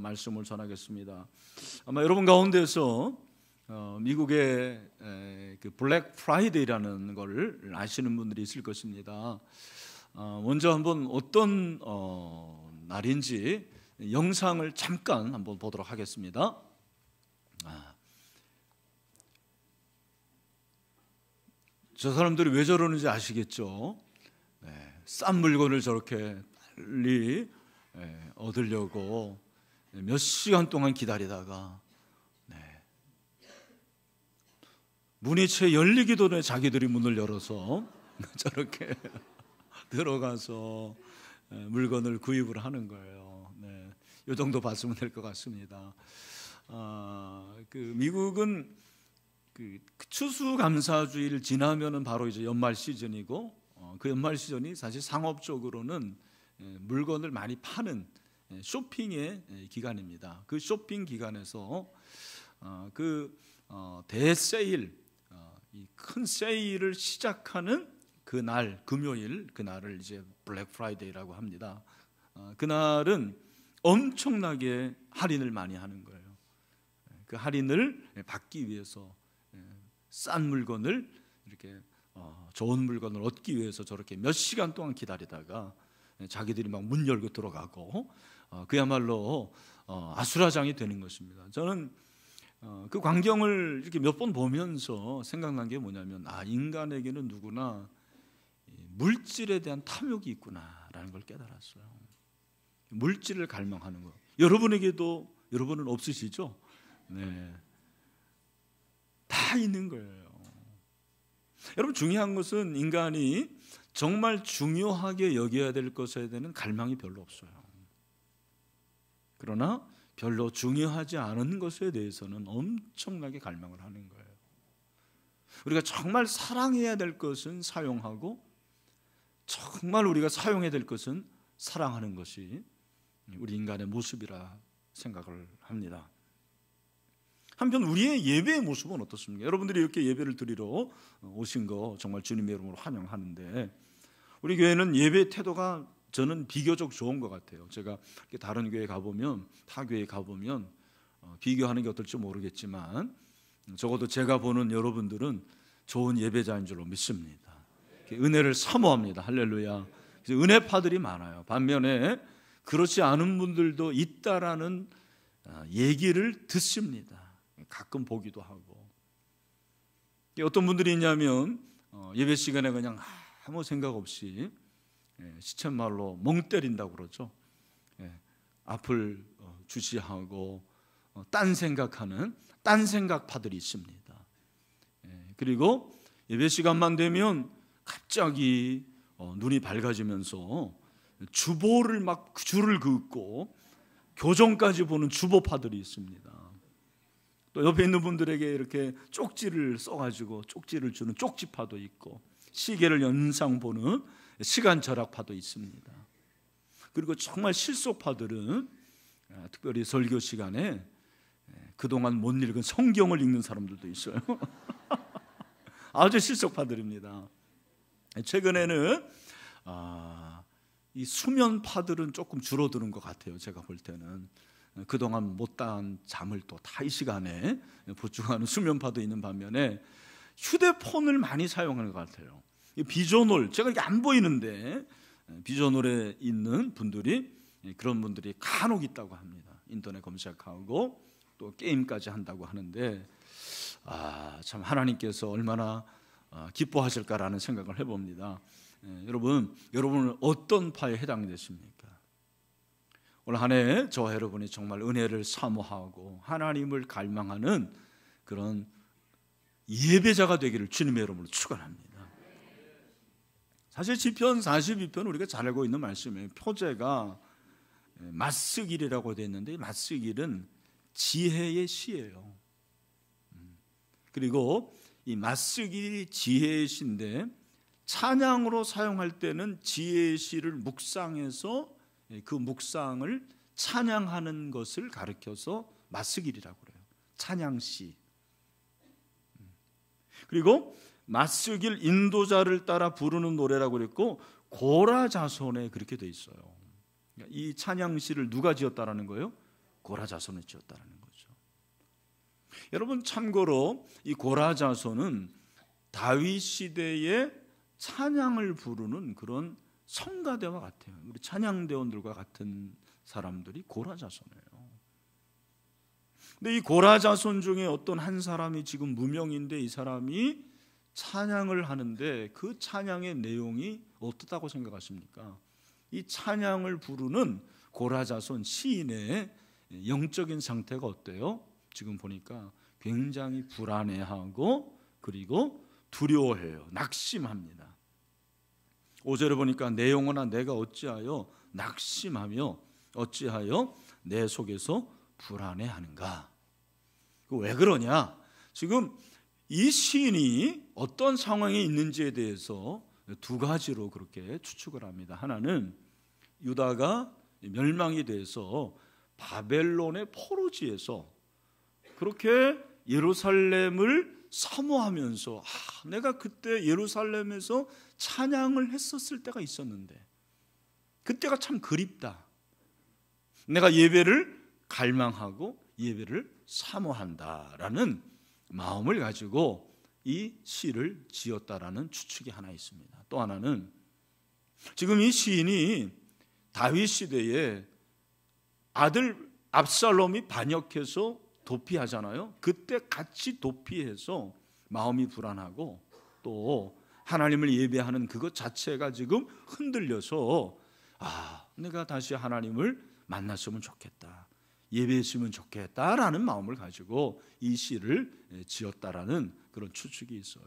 말씀을 전하겠습니다. 아마 여러분 가운데서 미국의 그 블랙 프라이데이라는 걸 아시는 분들이 있을 것입니다. 먼저 한번 어떤 날인지 영상을 잠깐 한번 보도록 하겠습니다. 저 사람들이 왜 저러는지 아시겠죠? 싼 물건을 저렇게 빨리 얻으려고 몇 시간 동안 기다리다가 문이 채 열리기도 전에 자기들이 문을 열어서 저렇게 들어가서 물건을 구입을 하는 거예요. 이 정도 봤으면 될 것 같습니다. 그 미국은 그 추수감사주의를 지나면은 바로 이제 연말 시즌이고, 그 연말 시즌이 사실 상업적으로는 물건을 많이 파는 쇼핑의 기간입니다. 그 쇼핑 기간에서 그 대세일, 이 큰 세일을 시작하는 그 날, 금요일, 그 날을 이제 블랙 프라이데이라고 합니다. 그날은 엄청나게 할인을 많이 하는 거예요. 그 할인을 받기 위해서 싼 물건을 이렇게 좋은 물건을 얻기 위해서 저렇게 몇 시간 동안 기다리다가 자기들이 막 문 열고 들어가고 그야말로 아수라장이 되는 것입니다. 저는 그 광경을 이렇게 몇 번 보면서 생각난 게 뭐냐면, 인간에게는 누구나 물질에 대한 탐욕이 있구나라는 걸 깨달았어요. 물질을 갈망하는 거. 여러분에게도, 여러분은 없으시죠? 다 있는 거예요. 여러분, 중요한 것은 인간이 정말 중요하게 여겨야 될 것에 대한 갈망이 별로 없어요. 그러나 별로 중요하지 않은 것에 대해서는 엄청나게 갈망을 하는 거예요. 우리가 정말 사랑해야 될 것은 사용하고, 정말 우리가 사용해야 될 것은 사랑하는 것이 우리 인간의 모습이라 생각을 합니다. 한편 우리의 예배의 모습은 어떻습니까? 여러분들이 이렇게 예배를 드리러 오신 거 정말 주님의 이름으로 환영하는데, 우리 교회는 예배 태도가 저는 비교적 좋은 것 같아요. 제가 다른 교회 가보면, 타 교회 가보면 비교하는 게 어떨지 모르겠지만 적어도 제가 보는 여러분들은 좋은 예배자인 줄로 믿습니다. 은혜를 사모합니다. 할렐루야. 은혜파들이 많아요. 반면에 그렇지 않은 분들도 있다라는 얘기를 듣습니다. 가끔 보기도 하고. 어떤 분들이 있냐면 예배 시간에 그냥 아무 생각 없이 시쳇말로 멍 때린다고 그러죠. 앞을 주시하고 딴 생각하는 딴 생각파들이 있습니다. 그리고 예배 시간만 되면 갑자기 눈이 밝아지면서 주보를 막 줄을 긋고 교정까지 보는 주보파들이 있습니다. 또 옆에 있는 분들에게 이렇게 쪽지를 써가지고 쪽지를 주는 쪽지파도 있고, 시계를 연상 보는 시간 절약파도 있습니다. 그리고 정말 실속파들은 특별히 설교 시간에 그동안 못 읽은 성경을 읽는 사람들도 있어요. 아주 실속파들입니다. 최근에는 이 수면파들은 조금 줄어드는 것 같아요. 제가 볼 때는 그동안 못다한 잠을 또 다 이 시간에 보충하는 수면파도 있는 반면에 휴대폰을 많이 사용하는 것 같아요. 비전홀, 제가 이게 안 보이는데 비전홀에 있는 분들이, 그런 분들이 간혹 있다고 합니다. 인터넷 검색하고 또 게임까지 한다고 하는데, 참 하나님께서 얼마나 기뻐하실까라는 생각을 해봅니다. 여러분은 어떤 파에 해당되십니까? 올 한 해 저와 여러분이 정말 은혜를 사모하고 하나님을 갈망하는 그런 예배자가 되기를 주님의 이름으로 축원합니다. 사실 시편 42편 우리가 잘 알고 있는 말씀이에요. 표제가 맞쓰길이라고 되어 있는데, 맞쓰길은 지혜의 시예요. 그리고 이 맞쓰길이 지혜의 시인데, 찬양으로 사용할 때는 지혜의 시를 묵상해서 그 묵상을 찬양하는 것을 가리켜서 맞쓰길이라고 그래요. 찬양시. 그리고 맞쓰길 인도자를 따라 부르는 노래라고 그랬고, 고라 자손에 그렇게 돼 있어요. 이 찬양시를 누가 지었다라는 거예요? 고라자손을 지었다는 거죠. 여러분, 참고로 이 고라자손은 다윗 시대에 찬양을 부르는 그런 성가대와 같아요. 우리 찬양대원들과 같은 사람들이 고라자손이에요. 근데 이 고라자손 중에 어떤 한 사람이 지금 무명인데, 이 사람이 찬양을 하는데 그 찬양의 내용이 어떻다고 생각하십니까? 이 찬양을 부르는 고라자손 시인의 영적인 상태가 어때요? 지금 보니까 굉장히 불안해하고 그리고 두려워해요. 낙심합니다. 5절에 보니까 내 영혼아 내가 어찌하여 낙심하며 어찌하여 내 속에서 불안해하는가? 왜 그러냐? 지금 이 시인이 어떤 상황에 있는지에 대해서 두 가지로 그렇게 추측을 합니다. 하나는 유다가 멸망이 돼서 바벨론의 포로지에서 그렇게 예루살렘을 사모하면서 내가 그때 예루살렘에서 찬양을 했었을 때가 있었는데 그때가 참 그립다. 내가 예배를 갈망하고 예배를 사모한다라는 마음을 가지고 이 시를 지었다라는 추측이 하나 있습니다. 또 하나는 지금 이 시인이 다윗 시대에 아들 압살롬이 반역해서 도피하잖아요. 그때 같이 도피해서 마음이 불안하고 또 하나님을 예배하는 그것 자체가 지금 흔들려서 내가 다시 하나님을 만났으면 좋겠다, 예배했으면 좋겠다라는 마음을 가지고 이 시를 지었다라는 그런 추측이 있어요.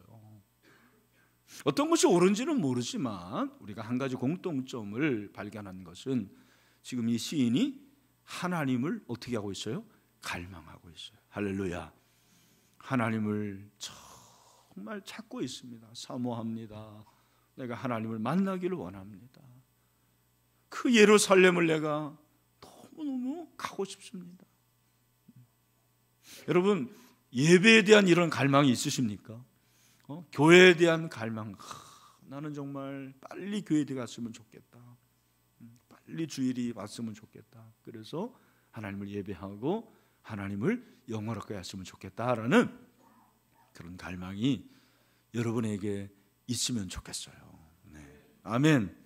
어떤 것이 옳은지는 모르지만 우리가 한 가지 공통점을 발견한 것은 지금 이 시인이 하나님을 어떻게 하고 있어요? 갈망하고 있어요. 할렐루야. 하나님을 정말 찾고 있습니다. 사모합니다. 내가 하나님을 만나기를 원합니다. 그 예루살렘을 내가 너무너무 가고 싶습니다. 여러분, 예배에 대한 이런 갈망이 있으십니까? 교회에 대한 갈망. 나는 정말 빨리 교회에 갔으면 좋겠다. 빨리 주일이 왔으면 좋겠다. 그래서 하나님을 예배하고 하나님을 영원하게 했으면 좋겠다라는 그런 갈망이 여러분에게 있으면 좋겠어요. 네. 아멘.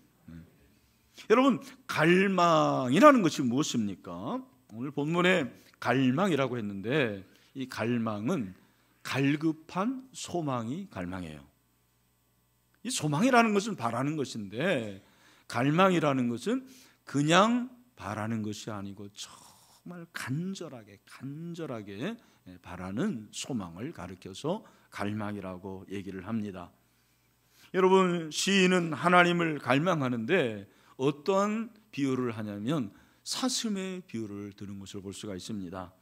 여러분, 갈망이라는 것이 무엇입니까? 오늘 본문에 갈망이라고 했는데 이 갈망은 갈급한 소망이 갈망이에요. 이 소망이라는 것은 바라는 것인데 갈망이라는 것은 그냥 바라는 것이 아니고 정말 간절하게 바라는 소망을 가리켜서 갈망이라고 얘기를 합니다. 여러분, 시인은 하나님을 갈망하는데 어떤 비유를 하냐면 사슴의 비유를 드는 것을 볼 수가 있습니다.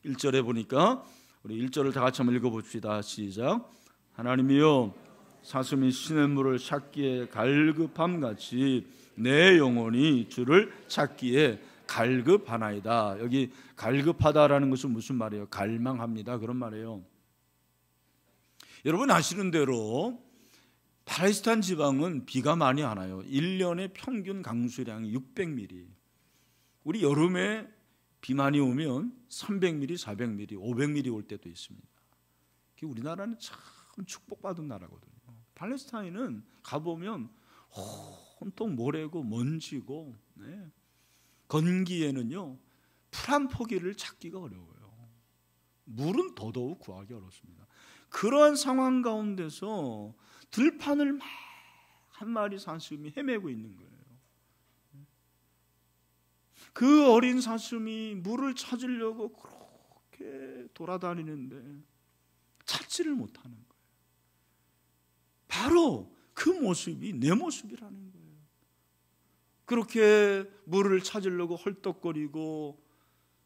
1절에 보니까 우리 1절을 다 같이 한번 읽어봅시다. 시작. 하나님이여 사슴이 시냇물을 찾기에 갈급함같이 내 영혼이 주를 찾기에 갈급하나이다. 여기 갈급하다라는 것은 무슨 말이에요? 갈망합니다, 그런 말이에요. 여러분 아시는 대로 팔레스타인 지방은 비가 많이 안 와요. 1년에 평균 강수량이 600mm. 우리 여름에 비 많이 오면 300mm, 400mm, 500mm 올 때도 있습니다. 우리나라는 참 축복받은 나라거든요. 팔레스타인은 가보면 온통 모래고 먼지고, 건기에는요 풀 한 포기를 찾기가 어려워요. 물은 더더욱 구하기 어렵습니다. 그러한 상황 가운데서 들판을 막 한 마리 사슴이 헤매고 있는 거예요. 그 어린 사슴이 물을 찾으려고 그렇게 돌아다니는데 찾지를 못하는 거예요. 바로 그 모습이 내 모습이라는 거예요. 그렇게 물을 찾으려고 헐떡거리고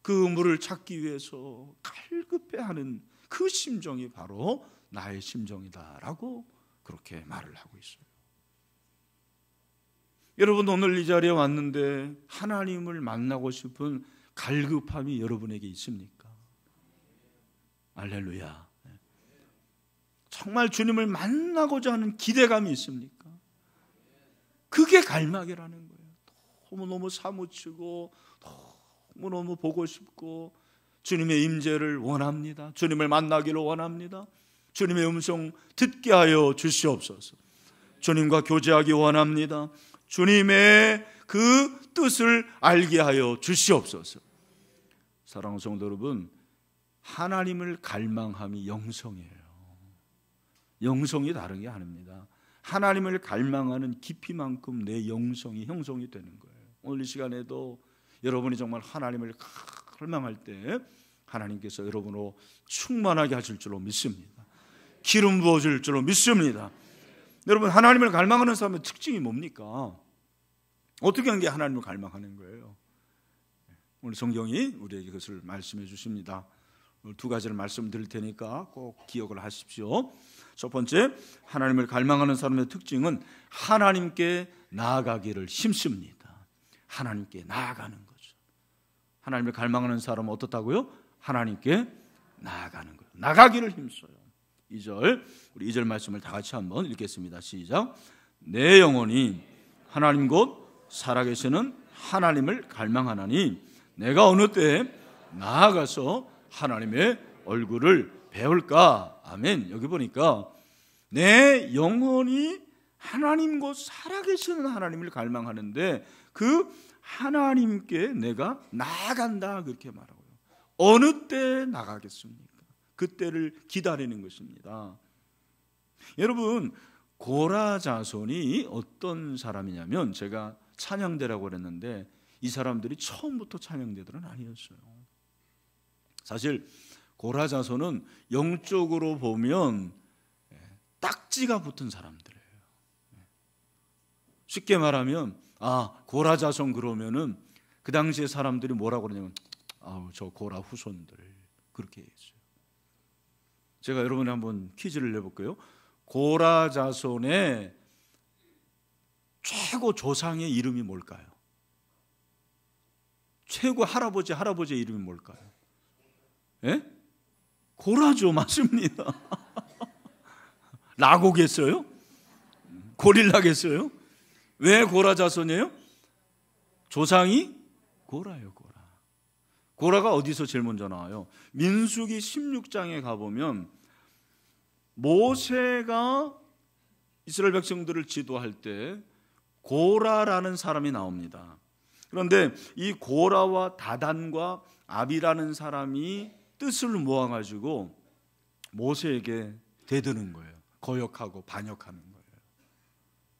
그 물을 찾기 위해서 갈급해하는 그 심정이 바로 나의 심정이다라고 그렇게 말을 하고 있어요. 여러분, 오늘 이 자리에 왔는데 하나님을 만나고 싶은 갈급함이 여러분에게 있습니까? 할렐루야. 정말 주님을 만나고자 하는 기대감이 있습니까? 그게 갈망이라는 거예요. 너무너무 사무치고 너무 보고 싶고 주님의 임재를 원합니다. 주님을 만나기를 원합니다. 주님의 음성 듣게 하여 주시옵소서. 주님과 교제하기 원합니다. 주님의 그 뜻을 알게 하여 주시옵소서. 사랑하는 성도 여러분, 하나님을 갈망함이 영성이에요. 영성이 다른 게 아닙니다. 하나님을 갈망하는 깊이만큼 내 영성이 형성이 되는 거예요. 오늘 이 시간에도 여러분이 정말 하나님을 갈망할 때 하나님께서 여러분으로 충만하게 하실 줄로 믿습니다. 기름 부어줄 줄로 믿습니다. 여러분, 하나님을 갈망하는 사람의 특징이 뭡니까? 어떻게 하는 게 하나님을 갈망하는 거예요? 오늘 성경이 우리에게 그것을 말씀해 주십니다. 오늘 두 가지를 말씀드릴 테니까 꼭 기억을 하십시오. 첫 번째, 하나님을 갈망하는 사람의 특징은 하나님께 나아가기를 힘씁니다. 하나님께 나아가는 거죠. 하나님을 갈망하는 사람은 어떻다고요? 하나님께 나아가는 거예요. 나가기를 힘써요. 2절, 우리 2절 말씀을 다 같이 한번 읽겠습니다. 시작. 내 영혼이 하나님 곧 살아계시는 하나님을 갈망하나니 내가 어느 때에 나아가서 하나님의 얼굴을 배울까? 아멘. 여기 보니까 내 영혼이 하나님 곧 살아계시는 하나님을 갈망하는데 그 하나님께 내가 나아간다 그렇게 말하고요. 어느 때 나가겠습니까? 그때를 기다리는 것입니다. 여러분, 고라 자손이 어떤 사람이냐면 제가 찬양대라고 그랬는데 이 사람들이 처음부터 찬양대들은 아니었어요. 사실 고라 자손은 영적으로 보면 딱지가 붙은 사람들이에요. 쉽게 말하면 고라 자손 그러면은 그 당시에 사람들이 뭐라고 그러냐면 저 고라 후손들 그렇게 했어요. 제가 여러분에 한번 퀴즈를 내볼게요. 고라 자손의 최고 조상의 이름이 뭘까요? 최고 할아버지의 이름이 뭘까요? 예? 고라죠. 맞습니다. 라고겠어요? 고릴라겠어요? 왜 고라 자손이에요? 조상이 고라예요. 고라가 어디서 제일 먼저 나와요? 민수기 16장에 가보면 모세가 이스라엘 백성들을 지도할 때 고라라는 사람이 나옵니다. 그런데 이 고라와 다단과 아비라는 사람이 뜻을 모아가지고 모세에게 대드는 거예요. 거역하고 반역하는 거예요.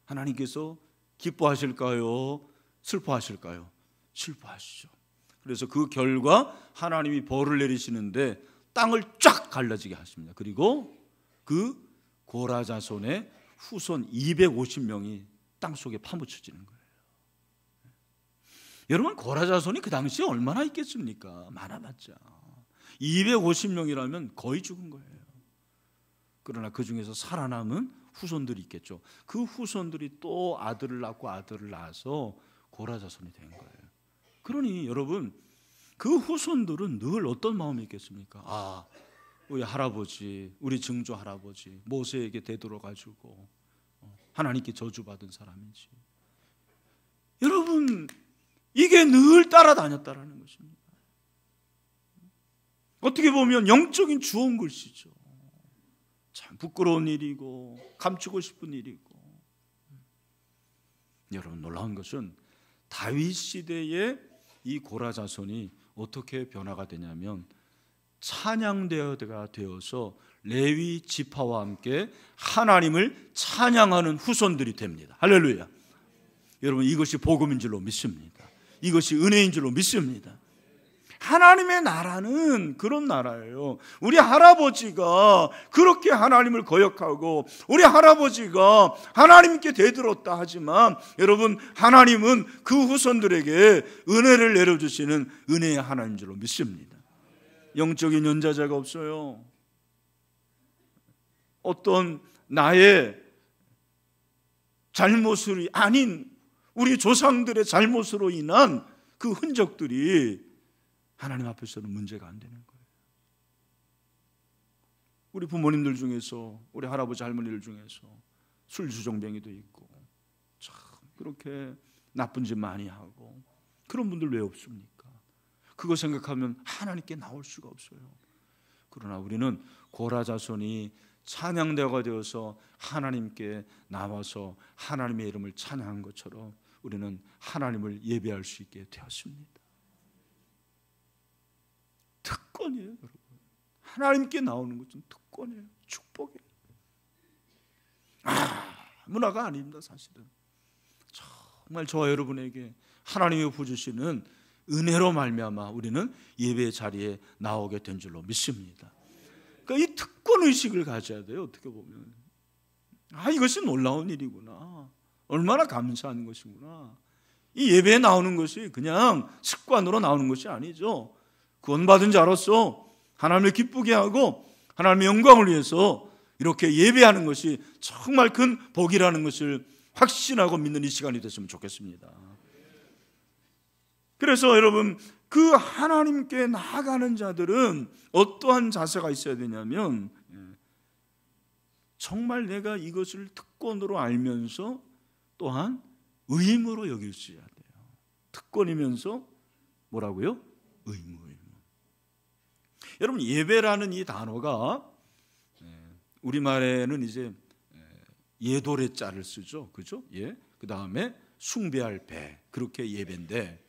하나님께서 기뻐하실까요? 슬퍼하실까요? 슬퍼하시죠. 그래서 그 결과 하나님이 벌을 내리시는데 땅을 쫙 갈라지게 하십니다. 그리고 그 고라 자손의 후손 250명이 땅 속에 파묻혀지는 거예요. 여러분, 고라 자손이 그 당시에 얼마나 있겠습니까? 많아봤자 250명이라면 거의 죽은 거예요. 그러나 그 중에서 살아남은 후손들이 있겠죠. 그 후손들이 또 아들을 낳고 아들을 낳아서 고라 자손이 된 거예요. 그러니 여러분, 그 후손들은 늘 어떤 마음이 있겠습니까? 우리 할아버지, 우리 증조 할아버지 모세에게 되돌아가지고 하나님께 저주받은 사람이지. 여러분, 이게 늘 따라다녔다라는 것입니다. 어떻게 보면 영적인 주원 글씨죠. 참 부끄러운 일이고 감추고 싶은 일이고. 여러분, 놀라운 것은 다윗 시대에 이 고라 자손이 어떻게 변화가 되냐면 찬양대가 되어서 레위 지파와 함께 하나님을 찬양하는 후손들이 됩니다. 할렐루야. 여러분, 이것이 복음인 줄로 믿습니다. 이것이 은혜인 줄로 믿습니다. 하나님의 나라는 그런 나라예요. 우리 할아버지가 그렇게 하나님을 거역하고 우리 할아버지가 하나님께 대들었다 하지만 여러분, 하나님은 그 후손들에게 은혜를 내려주시는 은혜의 하나님인 줄로 믿습니다. 영적인 연자자가 없어요. 어떤 나의 잘못이 아닌 우리 조상들의 잘못으로 인한 그 흔적들이 하나님 앞에서는 문제가 안 되는 거예요. 우리 부모님들 중에서, 우리 할아버지 할머니들 중에서 술주정뱅이도 있고 참 그렇게 나쁜 짓 많이 하고 그런 분들 왜 없습니까? 그거 생각하면 하나님께 나올 수가 없어요. 그러나 우리는 고라 자손이 찬양대가 되어서 하나님께 나와서 하나님의 이름을 찬양한 것처럼 우리는 하나님을 예배할 수 있게 되었습니다. 특권이에요, 여러분. 하나님께 나오는 것은 특권이에요. 축복이에요. 문화가 아닙니다, 사실은. 정말 저와 여러분에게 하나님이 부어주시는 은혜로 말미암아 우리는 예배 자리에 나오게 된 줄로 믿습니다. 그러니까 이 특권 의식을 가져야 돼요. 어떻게 보면 이것이 놀라운 일이구나, 얼마나 감사한 것이구나. 이 예배에 나오는 것이 그냥 습관으로 나오는 것이 아니죠. 구원받은 자로서 하나님을 기쁘게 하고 하나님의 영광을 위해서 이렇게 예배하는 것이 정말 큰 복이라는 것을 확신하고 믿는 이 시간이 됐으면 좋겠습니다. 그래서 여러분, 그 하나님께 나아가는 자들은 어떠한 자세가 있어야 되냐면, 정말 내가 이것을 특권으로 알면서 또한 의무로 여길 수 있어야 돼요. 특권이면서 뭐라고요? 의무. 여러분, 예배라는 이 단어가 우리말에는 이제 예도래자를 쓰죠, 그죠? 예. 그 다음에 숭배할 배, 그렇게 예배인데,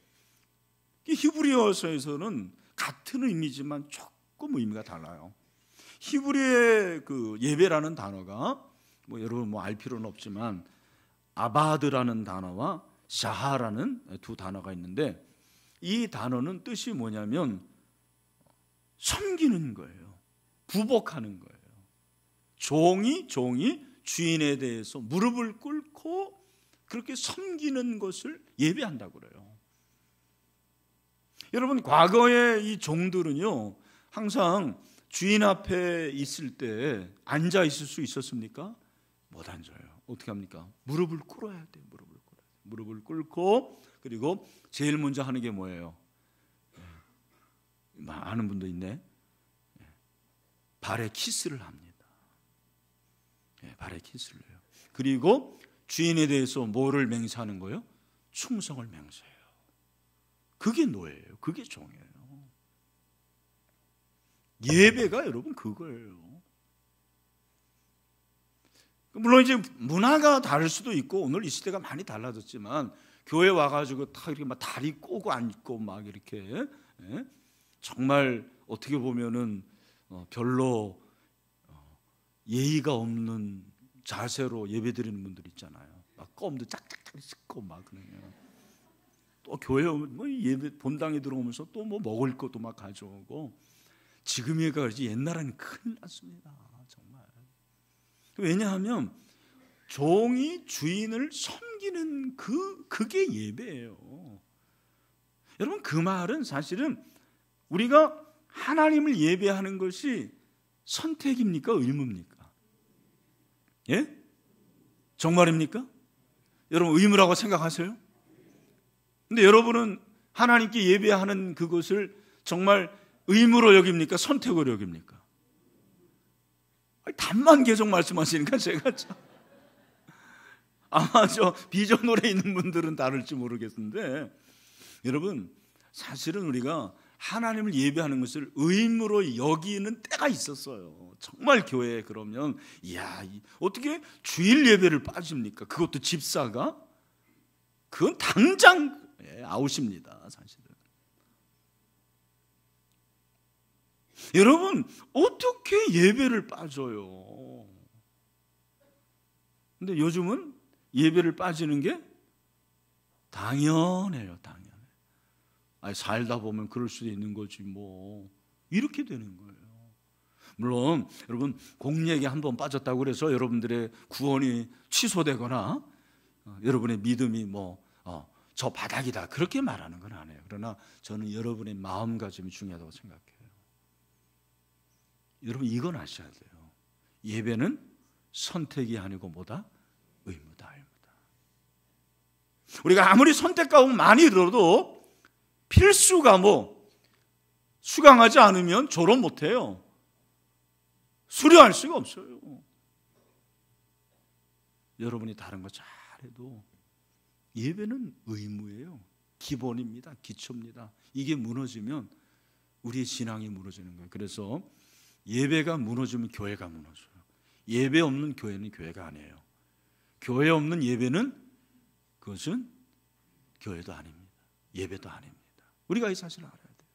히브리어서에서는 같은 의미지만 조금 의미가 달라요. 히브리의 그 예배라는 단어가 여러분 알 필요는 없지만 아바드라는 단어와 샤하라는 두 단어가 있는데, 이 단어는 뜻이 뭐냐면 섬기는 거예요. 부복하는 거예요. 종이 주인에 대해서 무릎을 꿇고 그렇게 섬기는 것을 예배한다고 그래요. 여러분, 과거의 이 종들은요, 항상 주인 앞에 있을 때 앉아 있을 수 있었습니까? 못 앉아요. 어떻게 합니까? 무릎을 꿇어야 돼요. 무릎을 꿇고, 그리고 제일 먼저 하는 게 뭐예요? 아는 분도 있네. 발에 키스를 합니다. 발에 키스를 해요. 그리고 주인에 대해서 뭐를 맹세하는 거예요? 충성을 맹세해요. 그게 노예예요. 그게 종이에요. 예배가 여러분 그거예요. 물론 이제 문화가 다를 수도 있고 오늘 이 시대가 많이 달라졌지만, 교회 와가지고 다 이렇게 막 다리 꼬고 앉고 막 이렇게 정말 어떻게 보면은 별로 예의가 없는 자세로 예배드리는 분들 있잖아요. 막 껌도 짝짝짝 씻고 막 그러면 또 교회 예배 본당에 들어오면서 또 먹을 것도 막 가져오고, 지금이야 그렇지 옛날에는 큰일 났습니다. 정말. 왜냐하면 종이 주인을 섬기는 그게 예배예요. 여러분, 그 말은 사실은 우리가 하나님을 예배하는 것이 선택입니까? 의무입니까? 예? 정말입니까? 여러분, 의무라고 생각하세요? 근데 여러분은 하나님께 예배하는 그것을 정말 의무로 여깁니까? 선택으로 여깁니까? 답만 계속 말씀하시니까 제가 아마 비전홀에 있는 분들은 다를지 모르겠는데, 여러분, 사실은 우리가 하나님을 예배하는 것을 의무로 여기는 때가 있었어요. 정말 교회에 그러면 어떻게 주일 예배를 빠집니까? 그것도 집사가? 그건 당장 아웃입니다, 사실은. 여러분, 어떻게 예배를 빠져요? 근데 요즘은 예배를 빠지는 게 당연해요, 당연해. 살다 보면 그럴 수도 있는 거지 뭐. 이렇게 되는 거예요. 물론 여러분, 공예에 한번 빠졌다고 그래서 여러분들의 구원이 취소되거나 여러분의 믿음이 저 바닥이다 그렇게 말하는 건 아니에요. 그러나 저는 여러분의 마음가짐이 중요하다고 생각해요. 여러분, 이건 아셔야 돼요. 예배는 선택이 아니고 뭐다? 의무다. 우리가 아무리 선택 가운데 많이 들어도 필수가 수강하지 않으면 졸업 못해요. 수료할 수가 없어요. 여러분이 다른 거 잘해도 예배는 의무예요. 기본입니다. 기초입니다. 이게 무너지면 우리의 신앙이 무너지는 거예요. 그래서 예배가 무너지면 교회가 무너져요. 예배 없는 교회는 교회가 아니에요. 교회 없는 예배는 그것은 교회도 아닙니다. 예배도 아닙니다. 우리가 이 사실을 알아야 돼요.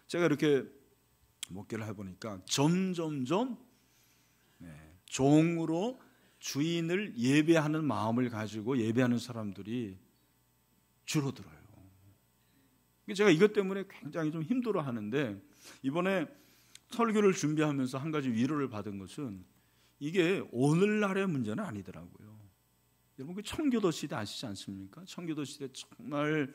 제가 이렇게 목회를 해보니까 점점점 종으로 주인을 예배하는 마음을 가지고 예배하는 사람들이 줄어들어요. 제가 이것 때문에 굉장히 좀 힘들어하는데, 이번에 설교를 준비하면서 한 가지 위로를 받은 것은 이게 오늘날의 문제는 아니더라고요. 여러분, 그 청교도 시대 아시지 않습니까? 청교도 시대 정말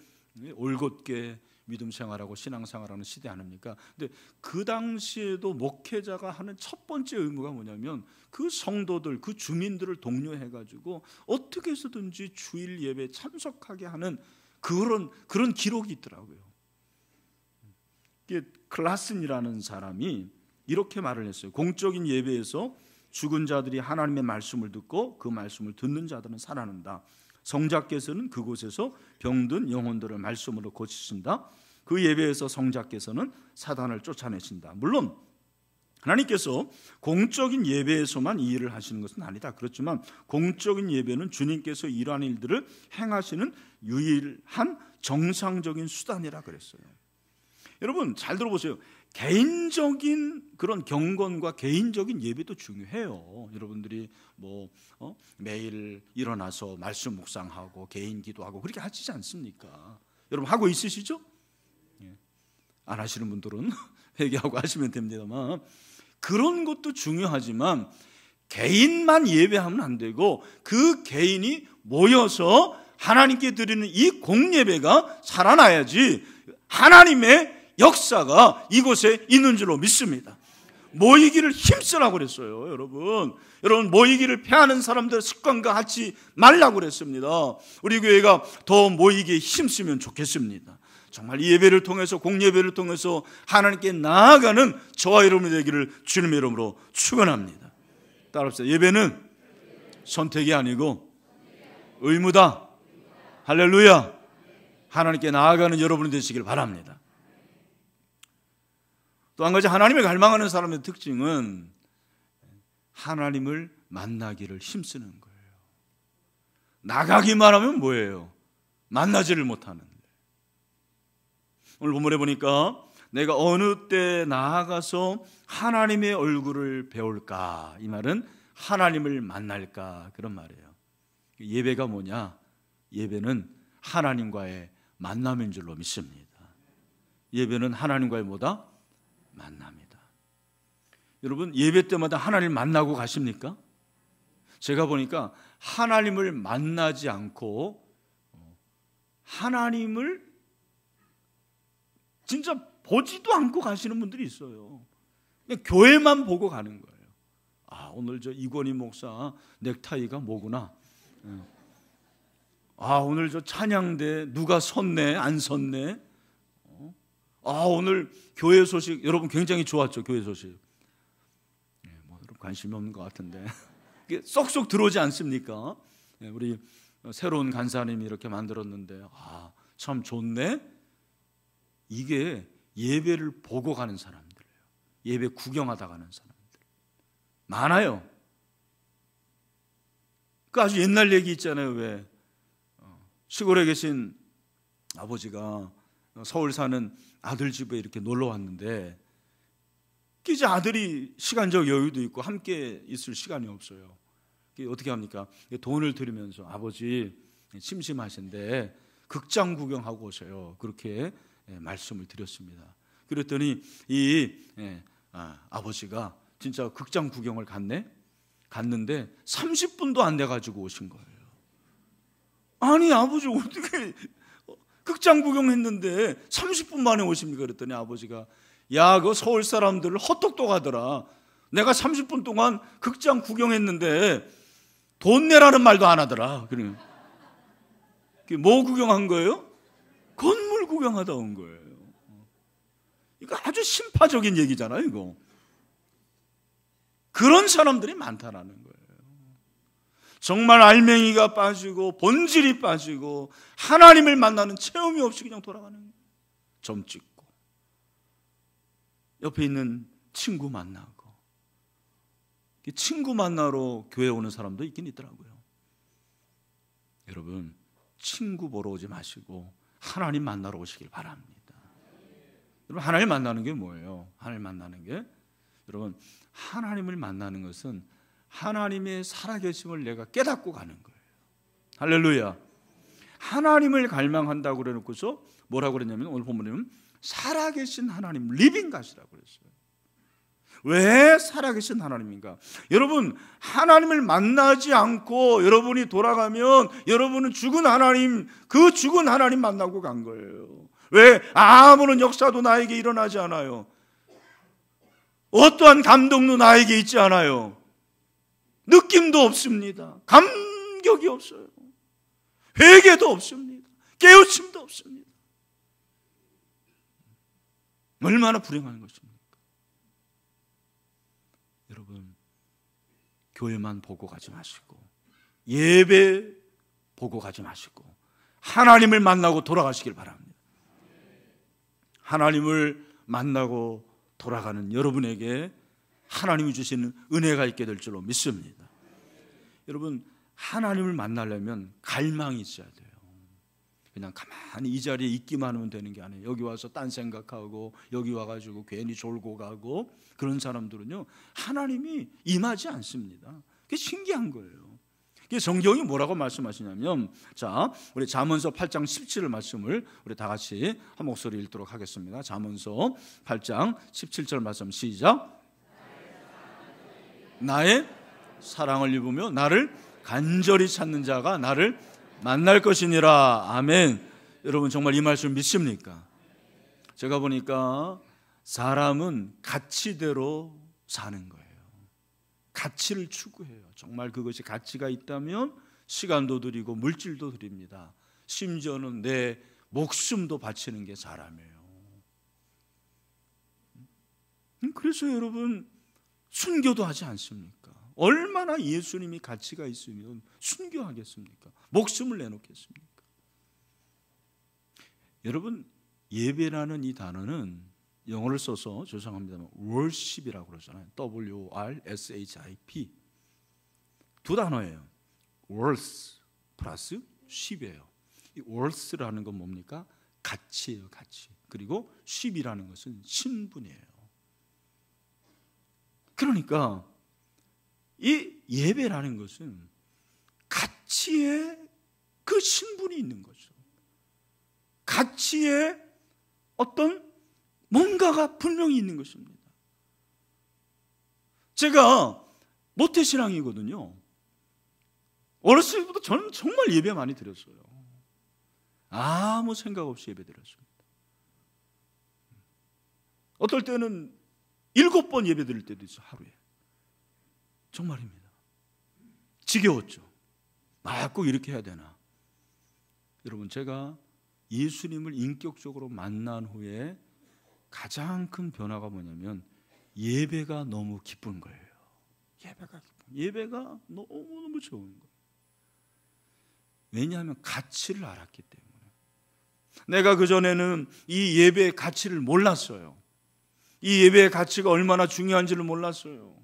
올곧게 믿음 생활하고 신앙 생활하는 시대 아닙니까? 근데 그 당시에도 목회자가 하는 첫 번째 의무가 뭐냐면 그 성도들, 그 주민들을 독려해가지고 어떻게 해서든지 주일 예배에 참석하게 하는 그런 기록이 있더라고요. 클라슨이라는 사람이 이렇게 말을 했어요. 공적인 예배에서 죽은 자들이 하나님의 말씀을 듣고 그 말씀을 듣는 자들은 살아난다. 성자께서는 그곳에서 병든 영혼들을 말씀으로 고치신다. 그 예배에서 성자께서는 사단을 쫓아내신다. 물론 하나님께서 공적인 예배에서만 이 일을 하시는 것은 아니다. 그렇지만 공적인 예배는 주님께서 이러한 일들을 행하시는 유일한 정상적인 수단이라 그랬어요. 여러분 잘 들어보세요. 개인적인 그런 경건과 개인적인 예배도 중요해요. 여러분들이 매일 일어나서 말씀 묵상하고 개인 기도하고 그렇게 하시지 않습니까? 여러분 하고 있으시죠? 안 하시는 분들은 회개하고 하시면 됩니다만, 그런 것도 중요하지만 개인만 예배하면 안 되고 그 개인이 모여서 하나님께 드리는 이 공예배가 살아나야지 하나님의 역사가 이곳에 있는 줄로 믿습니다. 모이기를 힘쓰라고 그랬어요. 여러분 모이기를 패하는 사람들 습관과 같이 말라고 그랬습니다. 우리 교회가 더 모이기에 힘쓰면 좋겠습니다. 정말 이 예배를 통해서, 공예배를 통해서 하나님께 나아가는 저와 여러분이 되기를 주님의 이름으로 축원합니다. 따라합시다. 예배는 선택이 아니고 의무다. 할렐루야. 하나님께 나아가는 여러분이 되시길 바랍니다. 또 한 가지 하나님을 갈망하는 사람의 특징은 하나님을 만나기를 힘쓰는 거예요. 나가기만 하면 뭐예요? 만나지를 못하는. 오늘 본문에 보니까 내가 어느 때 나아가서 하나님의 얼굴을 배울까? 이 말은 하나님을 만날까? 그런 말이에요. 예배가 뭐냐? 예배는 하나님과의 만남인 줄로 믿습니다. 예배는 하나님과의 뭐다? 만남이다. 여러분 예배 때마다 하나님을 만나고 가십니까? 제가 보니까 하나님을 만나지 않고 하나님을 진짜 보지도 않고 가시는 분들이 있어요. 그냥 교회만 보고 가는 거예요. 아, 오늘 저 이권희 목사 넥타이가 뭐구나. 아, 오늘 저 찬양대 누가 섰네 안 섰네. 아, 오늘 교회 소식 여러분 굉장히 좋았죠. 교회 소식. 여러분 관심이 없는 것 같은데 이게 쏙쏙 들어오지 않습니까? 우리 새로운 간사님이 이렇게 만들었는데 아, 참 좋네. 이게 예배를 보고 가는 사람들이에요. 예배 구경하다 가는 사람들 많아요. 그 아주 옛날 얘기 있잖아요. 왜 시골에 계신 아버지가 서울 사는 아들 집에 이렇게 놀러 왔는데 이제 아들이 시간적 여유도 있고 함께 있을 시간이 없어요. 어떻게 합니까? 돈을 들이면서 아버지 심심하신데 극장 구경하고 오세요. 그렇게 말씀을 드렸습니다. 그랬더니 이 아버지가 진짜 극장 구경을 갔는데 30분도 안 돼가지고 오신 거예요. 아니 아버지 어떻게 극장 구경했는데 30분 만에 오십니까? 그랬더니 아버지가 야, 그 서울 사람들 헛똑똑하더라. 내가 30분 동안 극장 구경했는데 돈 내라는 말도 안 하더라. 그러면 뭐 구경한 거예요? 건물 구경하다 온 거예요. 이거 아주 신파적인 얘기잖아요, 이거. 그런 사람들이 많다라는 거예요. 정말 알맹이가 빠지고 본질이 빠지고 하나님을 만나는 체험이 없이 그냥 돌아가는 거예요. 점 찍고 옆에 있는 친구 만나고, 친구 만나러 교회 오는 사람도 있긴 있더라고요. 여러분, 친구 보러 오지 마시고 하나님 만나러 오시길 바랍니다. 여러분, 하나님 만나는 게 뭐예요? 하나님 만나는 게, 여러분, 하나님을 만나는 것은 하나님의 살아계심을 내가 깨닫고 가는 거예요. 할렐루야. 하나님을 갈망한다고 그래놓고서 뭐라고 그랬냐면, 오늘 본문에는 살아계신 하나님, 리빙 갓이라고 그랬어요. 왜 살아계신 하나님인가? 여러분, 하나님을 만나지 않고 여러분이 돌아가면 여러분은 죽은 하나님, 그 죽은 하나님 만나고 간 거예요. 왜? 아무런 역사도 나에게 일어나지 않아요. 어떠한 감동도 나에게 있지 않아요. 느낌도 없습니다. 감격이 없어요. 회개도 없습니다. 깨우침도 없습니다. 얼마나 불행한 것입니까? 여러분, 교회만 보고 가지 마시고 예배 보고 가지 마시고 하나님을 만나고 돌아가시길 바랍니다. 하나님을 만나고 돌아가는 여러분에게 하나님이 주시는 은혜가 있게 될 줄로 믿습니다. 여러분, 하나님을 만나려면 갈망이 있어야 돼요. 그냥 가만히 이 자리에 있기만 하면 되는 게 아니에요. 여기 와서 딴 생각하고 여기 와가지고 괜히 졸고 가고 그런 사람들은요, 하나님이 임하지 않습니다. 그게 신기한 거예요. 성경이 뭐라고 말씀하시냐면, 자, 우리 잠언서 8장 17절 말씀을 우리 다 같이 한 목소리 읽도록 하겠습니다. 잠언서 8장 17절 말씀 시작. 나의 사랑을 입으며 나를 간절히 찾는 자가 나를 만날 것이니라. 아멘. 여러분, 정말 이 말씀 믿습니까? 제가 보니까 사람은 가치대로 사는 거예요. 가치를 추구해요. 정말 그것이 가치가 있다면 시간도 드리고 물질도 드립니다. 심지어는 내 목숨도 바치는 게 사람이에요. 그래서 여러분, 순교도 하지 않습니까? 얼마나 예수님이 가치가 있으면 순교하겠습니까? 목숨을 내놓겠습니까? 여러분, 예배라는 이 단어는 영어를 써서 죄송합니다만 worship이라고 그러잖아요. W-O-R-S-H-I-P 두 단어예요. worth 플러스 ship이에요. 이 worth라는 건 뭡니까? 가치예요, 가치. 그리고 ship이라는 것은 신분이에요. 그러니까 이 예배라는 것은 가치에 그 신분이 있는 거죠. 가치에 어떤 뭔가가 분명히 있는 것입니다. 제가 모태신앙이거든요. 어렸을 때부터 저는 정말 예배 많이 드렸어요. 아무 생각 없이 예배 드렸습니다. 어떨 때는 7번 예배 드릴 때도 있어요, 하루에. 정말입니다. 지겨웠죠. 꼭 이렇게 해야 되나. 여러분, 제가 예수님을 인격적으로 만난 후에 가장 큰 변화가 뭐냐면 예배가 너무 기쁜 거예요. 예배가 너무너무 좋은 거예요. 왜냐하면 가치를 알았기 때문에. 내가 그전에는 이 예배의 가치를 몰랐어요. 이 예배의 가치가 얼마나 중요한지를 몰랐어요.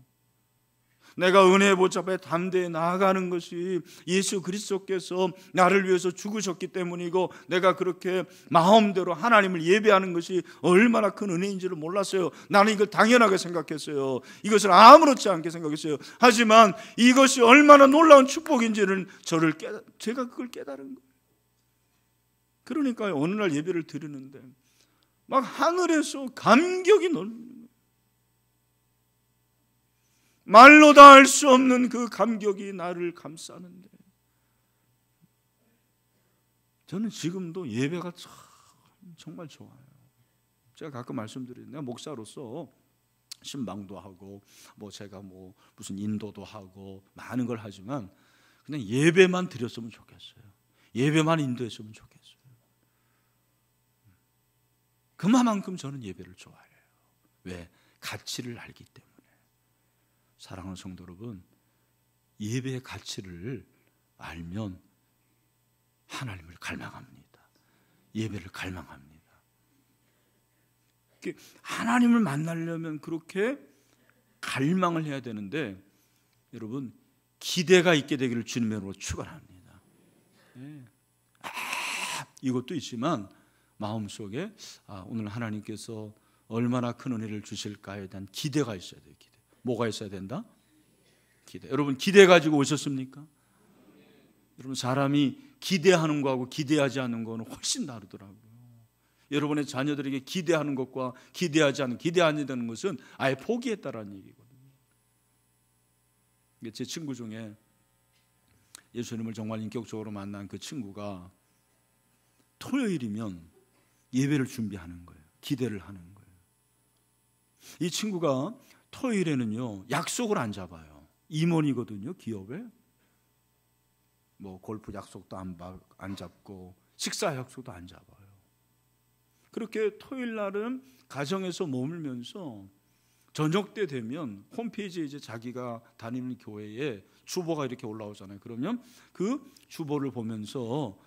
내가 은혜의 보좌에 담대히 나아가는 것이 예수 그리스도께서 나를 위해서 죽으셨기 때문이고, 내가 그렇게 마음대로 하나님을 예배하는 것이 얼마나 큰 은혜인지를 몰랐어요. 나는 이걸 당연하게 생각했어요. 이것을 아무렇지 않게 생각했어요. 하지만 이것이 얼마나 놀라운 축복인지를 제가 그걸 깨달은 거예요. 그러니까 어느 날 예배를 드리는데 막 하늘에서 감격이 넘는 거예요. 말로 다 할 수 없는 그 감격이 나를 감싸는데, 저는 지금도 예배가 정말 좋아요. 제가 가끔 말씀드리는데, 내가 목사로서 신방도 하고 제가 무슨 인도도 하고 많은 걸 하지만 그냥 예배만 드렸으면 좋겠어요. 예배만 인도했으면 좋겠어요. 그만큼 저는 예배를 좋아해요. 왜? 가치를 알기 때문에. 사랑하는 성도 여러분, 예배의 가치를 알면 하나님을 갈망합니다. 예배를 갈망합니다. 하나님을 만나려면 그렇게 갈망을 해야 되는데, 여러분 기대가 있게 되기를 주님으로 축원합니다. 이것도 있지만 마음속에 오늘 하나님께서 얼마나 큰 은혜를 주실까에 대한 기대가 있어야 돼요. 기대. 뭐가 있어야 된다? 기대. 여러분 기대 가지고 오셨습니까? 여러분 사람이 기대하는 거하고 기대하지 않는 거는 훨씬 다르더라고요. 여러분의 자녀들에게 기대하는 것과 기대하지 않는 것은 아예 포기했다라는 얘기거든요. 제 친구 중에 예수님을 정말 인격적으로 만난 그 친구가 토요일이면 예배를 준비하는 거예요. 기대를 하는 거예요. 이 친구가 토요일에는요 약속을 안 잡아요. 임원이거든요. 기업에 뭐 골프 약속도 안 잡고 식사 약속도 안 잡아요. 그렇게 토요일 날은 가정에서 머물면서 저녁 때 되면 홈페이지에 이제 자기가 다니는 교회에 주보가 이렇게 올라오잖아요. 그러면 그 주보를 보면서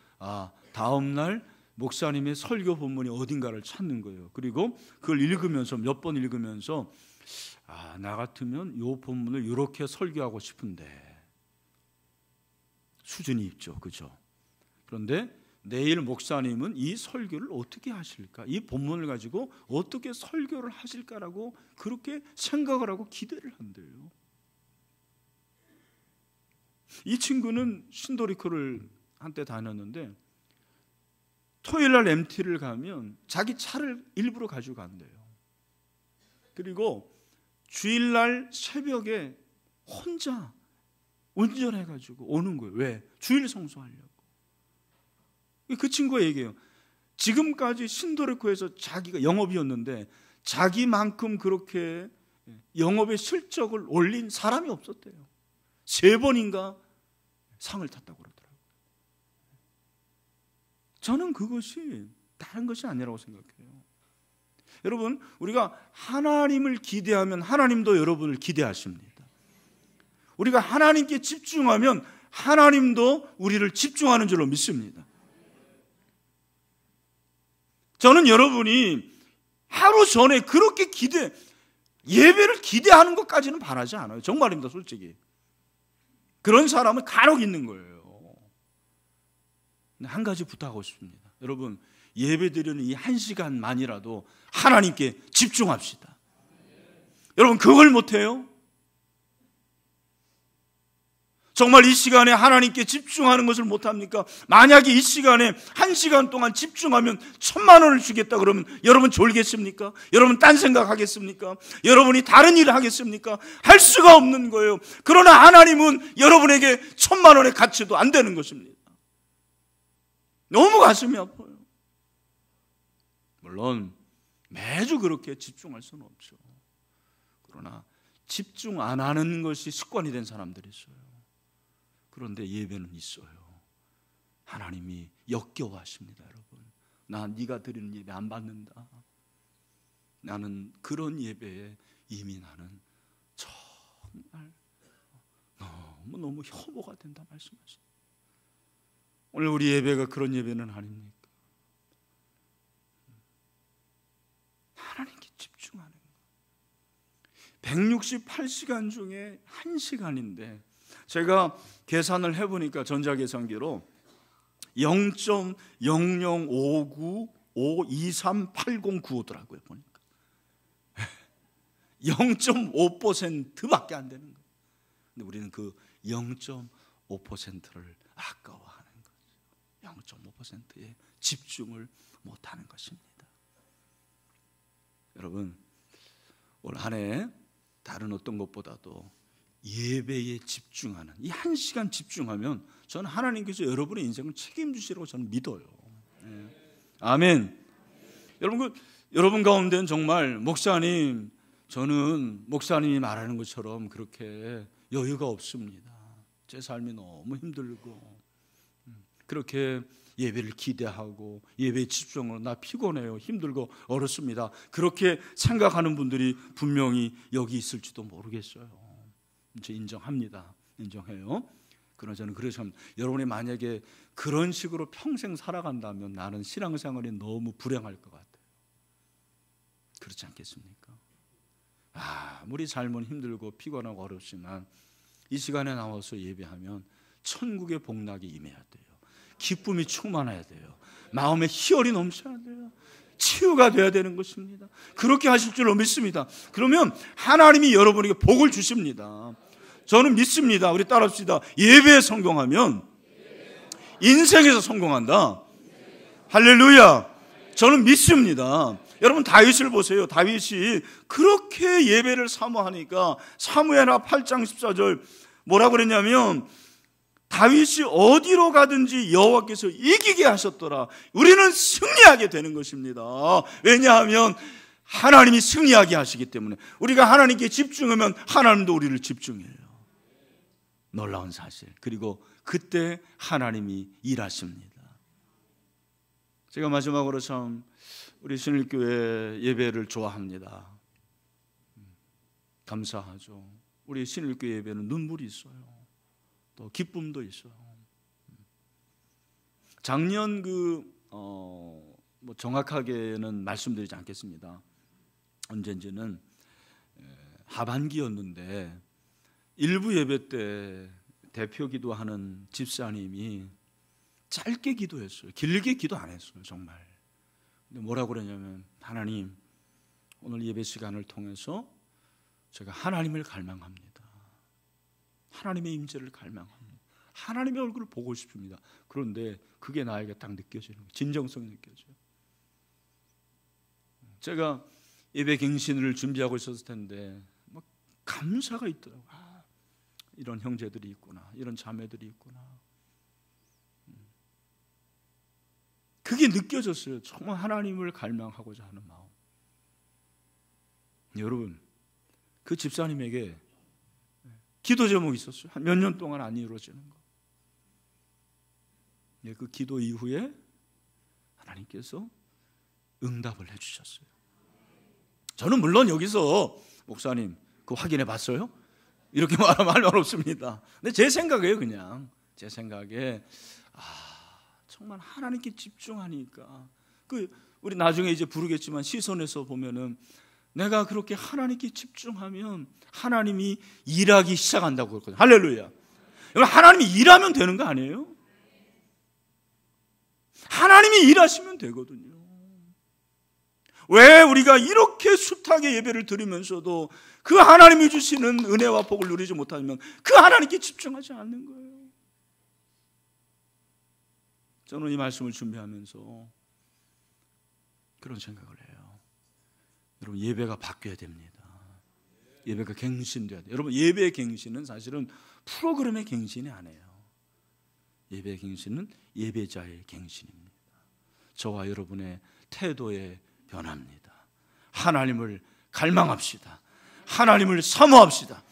다음 날 목사님의 설교 본문이 어딘가를 찾는 거예요. 그리고 그걸 읽으면서 몇 번 읽으면서 나 같으면 이 본문을 이렇게 설교하고 싶은데, 수준이 있죠. 그죠? 그런데 내일 목사님은 이 설교를 어떻게 하실까? 이 본문을 가지고 어떻게 설교를 하실까라고 그렇게 생각을 하고 기대를 한대요. 이 친구는 신도리코를 한때 다녔는데 토요일 날 MT를 가면 자기 차를 일부러 가지고 간대요. 그리고 주일날 새벽에 혼자 운전해가지고 오는 거예요. 왜? 주일 성수하려고. 그 친구가 얘기해요. 지금까지 신도르코에서 자기가 영업이었는데 자기만큼 그렇게 영업의 실적을 올린 사람이 없었대요. 3번인가 상을 탔다고 그러더라고요. 저는 그것이 다른 것이 아니라고 생각해요. 여러분, 우리가 하나님을 기대하면 하나님도 여러분을 기대하십니다. 우리가 하나님께 집중하면 하나님도 우리를 집중하는 줄로 믿습니다. 저는 여러분이 하루 전에 그렇게 예배를 기대하는 것까지는 바라지 않아요. 정말입니다, 솔직히. 그런 사람은 간혹 있는 거예요. 근데 한 가지 부탁하고 싶습니다. 여러분, 예배 드리는 이 1시간만이라도 하나님께 집중합시다. 여러분, 그걸 못해요? 정말 이 시간에 하나님께 집중하는 것을 못합니까? 만약에 이 시간에 1시간 동안 집중하면 1,000만 원을 주겠다 그러면 여러분 졸겠습니까? 여러분 딴 생각하겠습니까? 여러분이 다른 일을 하겠습니까? 할 수가 없는 거예요. 그러나 하나님은 여러분에게 1,000만 원의 가치도 안 되는 것입니다. 너무 가슴이 아파요. 물론 매주 그렇게 집중할 수는 없죠. 그러나 집중 안 하는 것이 습관이 된 사람들이 있어요. 그런데 예배는 있어요. 하나님이 역겨워하십니다, 여러분. 네가 드리는 예배 안 받는다. 나는 그런 예배에 이미 나는 정말 너무 혐오가 된다 말씀하십니다. 오늘 우리 예배가 그런 예배는 아닙니까? 하나님께 집중하는 거. 168시간 중에 1시간인데 제가 계산을 해보니까 전자계산기로 0.00595238095더라고요. 보니까 0.5%밖에 안 되는 거예요. 근데 우리는 그 0.5%를 아까워하는 거죠. 0.5%에 집중을 못하는 것입니다. 여러분, 올 한 해 다른 어떤 것보다도 예배에 집중하는 이 1시간 집중하면 저는 하나님께서 여러분의 인생을 책임지시라고 저는 믿어요. 아멘. 여러분 가운데는 정말 목사님, 저는 목사님이 말하는 것처럼 그렇게 여유가 없습니다. 제 삶이 너무 힘들고 그렇게 예배를 기대하고 예배에 집중으로 나 피곤해요, 힘들고 어렵습니다. 그렇게 생각하는 분들이 분명히 여기 있을지도 모르겠어요. 저 인정합니다. 인정해요. 그러나 저는 그래서 여러분이 만약에 그런 식으로 평생 살아간다면 나는 신앙생활이 너무 불행할 것 같아요. 그렇지 않겠습니까? 아무리 삶은 힘들고 피곤하고 어렵지만 이 시간에 나와서 예배하면 천국의 복락이 임해야 돼요. 기쁨이 충만해야 돼요. 마음에 희열이 넘쳐야 돼요. 치유가 돼야 되는 것입니다. 그렇게 하실 줄로 믿습니다. 그러면 하나님이 여러분에게 복을 주십니다. 저는 믿습니다. 우리 따라합시다. 예배에 성공하면 인생에서 성공한다. 할렐루야. 저는 믿습니다. 여러분 다윗을 보세요. 다윗이 그렇게 예배를 사모하니까 사무엘하 8장 14절 뭐라고 그랬냐면 다윗이 어디로 가든지 여호와께서 이기게 하셨더라. 우리는 승리하게 되는 것입니다. 왜냐하면 하나님이 승리하게 하시기 때문에 우리가 하나님께 집중하면 하나님도 우리를 집중해요. 놀라운 사실. 그리고 그때 하나님이 일하십니다. 제가 마지막으로 참 우리 신일교회 예배를 좋아합니다. 감사하죠. 우리 신일교회 예배는 눈물이 있어요. 또 기쁨도 있어요. 작년 뭐 정확하게는 말씀드리지 않겠습니다. 언젠지는 하반기였는데 일부 예배 때 대표 기도하는 집사님이 짧게 기도했어요. 길게 기도 안 했어요. 정말. 근데 뭐라고 그러냐면 하나님 오늘 예배 시간을 통해서 제가 하나님을 갈망합니다. 하나님의 임재를 갈망합니다. 하나님의 얼굴을 보고 싶습니다. 그런데 그게 나에게 딱 느껴지는 거예요. 진정성이 느껴져요. 제가 예배 갱신을 준비하고 있었을 텐데 막 감사가 있더라고요. 이런 형제들이 있구나. 이런 자매들이 있구나. 그게 느껴졌어요. 정말 하나님을 갈망하고자 하는 마음. 여러분 그 집사님에게 기도 제목이 있었어요. 한 몇 년 동안 안 이루어지는 거. 그 기도 이후에 하나님께서 응답을 해주셨어요. 저는 물론 여기서 목사님 그거 확인해 봤어요? 이렇게 말하면 할 말 없습니다. 근데 제 생각이에요. 그냥 제 생각에 정말 하나님께 집중하니까 우리 나중에 이제 부르겠지만 시선에서 보면은 내가 그렇게 하나님께 집중하면 하나님이 일하기 시작한다고 그랬거든요. 할렐루야. 하나님이 일하면 되는 거 아니에요? 하나님이 일하시면 되거든요. 왜 우리가 이렇게 숱하게 예배를 드리면서도 그 하나님이 주시는 은혜와 복을 누리지 못하면 그 하나님께 집중하지 않는 거예요. 저는 이 말씀을 준비하면서 그런 생각을 해요. 여러분 예배가 바뀌어야 됩니다. 예배가 갱신돼야 돼요. 여러분 예배의 갱신은 사실은 프로그램의 갱신이 아니에요. 예배의 갱신은 예배자의 갱신입니다. 저와 여러분의 태도의 변화입니다. 하나님을 갈망합시다. 하나님을 사모합시다.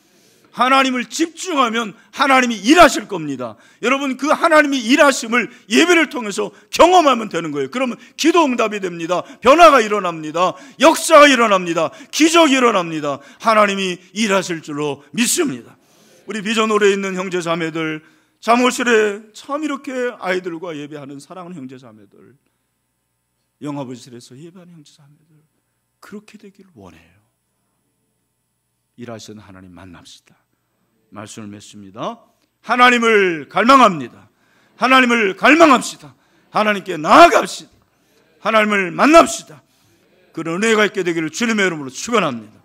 하나님을 집중하면 하나님이 일하실 겁니다. 여러분 그 하나님이 일하심을 예배를 통해서 경험하면 되는 거예요. 그러면 기도 응답이 됩니다. 변화가 일어납니다. 역사가 일어납니다. 기적이 일어납니다. 하나님이 일하실 줄로 믿습니다. 우리 비전 오래 있는 형제 자매들, 잠옷실에 참 이렇게 아이들과 예배하는 사랑하는 형제 자매들, 영화부실에서 예배하는 형제 자매들, 그렇게 되기를 원해요. 일하시는 하나님 만납시다. 말씀을 맺습니다. 하나님을 갈망합니다. 하나님을 갈망합시다. 하나님께 나아갑시다. 하나님을 만납시다. 그런 은혜가 있게 되기를 주님의 이름으로 축원합니다.